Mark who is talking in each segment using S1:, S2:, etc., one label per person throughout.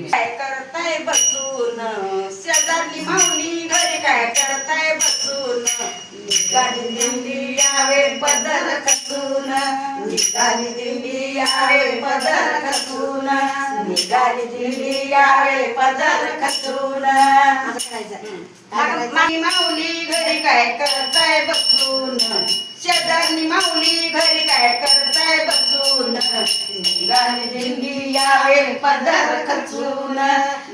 S1: काय करताय बसून शेजारली माऊली घरी काय करताय बसून निघाली दिंडी यावे पदर कसून निघाली दिंडी यावे पदर कसून निघाली दिंडी यावे पदर कसून माऊली घरी काय करताय बसून शेजारली माऊली घरी काय करताय बसून निघाली दिंडी यावे पदर खचून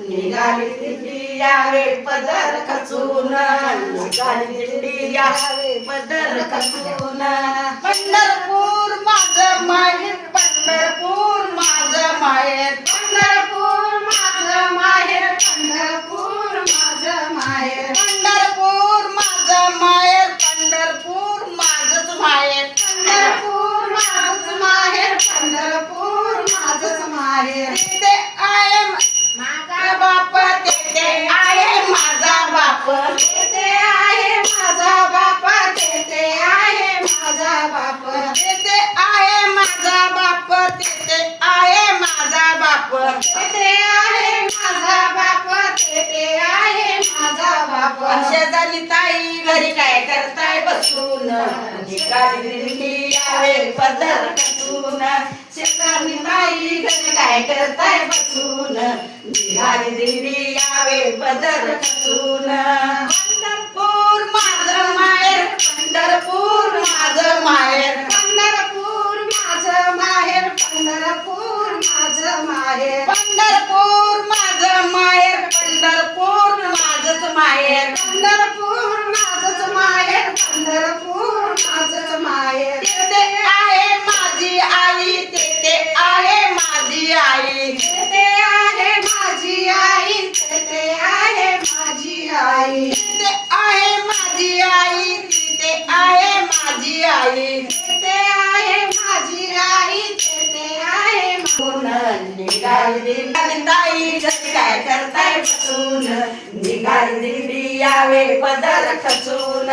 S1: निघाली दिंडी यावे पदर खचून निघाली दिंडी यावे पदर खचून पंढरपूर माझं माहेर पंढरपूर माझं माहेर पंढरपूर माझं माहेर पंढरपूर माझं माहेर पंढरपूर माझं माहेर पंढरपूर माझंच माहेर पंढरपूर माझंच माहेर पंढरपूर माझंच माहेर तिथे आहे माझा बाप तिथे आहे माझा बाप तिथे आहे माझा बाप तिथे आहे माझा बाप तिथे आहे माझा बाप तिथे आहे माझा बाप तिथे आहे माझा बाप तिथे आहे माझा बाप शेजारी ताई घरी काय करताय बसून निघाली दिंडी यावे पदर कसून शेजारी ताई घरी काय करताय बसून निघाली दिंडी यावे पदर कसून पंढरपूर माझं माहेर पंढरपूर माझं माहेर पंढरपूर माझं माहेर पंढरपूर माझं माहेर पंढरपूर माझं माहेर पंढरपूर माझंच माहेर पंढरपूर माझंच माहेर पंढरपूर माझंच माहेर तिथे आहे माझी आई तिथे आहे माझी आई तिथे आहे माझी आई तिथे आहे माझी आई तिथे आहे माझी आई तिथे आहे माझी आई तिथे आहे माझी आई तिथे आहे निघाली दिंडी ताई घरी काय करताय बसून निघाली दिंडी यावे पदर खचून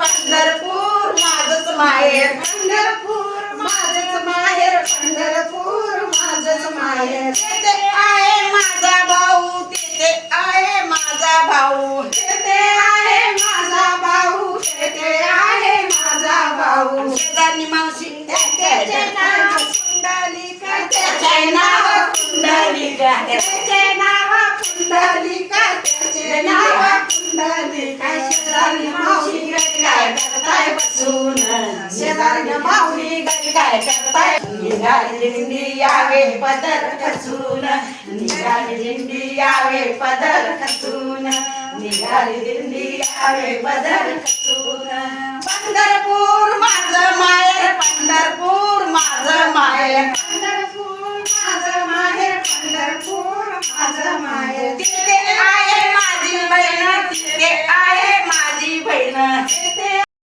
S1: पंढरपूर माझंच माहेर पंढरपूर माझंच माहेर पंढरपूर माझंच माहेर तिथे आहे माझा भाऊ तिथे आहे माझा भाऊ तिथे आहे माझा भाऊ तिथे आहे माझा भाऊ शेजारनी मावशी त्याचे नाव पुंडलिका त्याचे नाव पुंडलिका त्याचे नाव पुंडलिका त्याचे नाव पुंडलिका शेजारनी मावशी घरी काय करताय बसून शेजारनी माऊली घरी काय करताय निघाली दिंडी यावे पदर खचून निघाली दिंडी यावे पदर खचून निघाली दिंडी यावे पदर खचून पंढरपूर माझं माहेर पंढरपूर माझं माहेर पंढरपूर माझं माहेर पंढरपूर माझं माहेर तिथे आहे माझी बहीण तिथे आहे माझी बहीण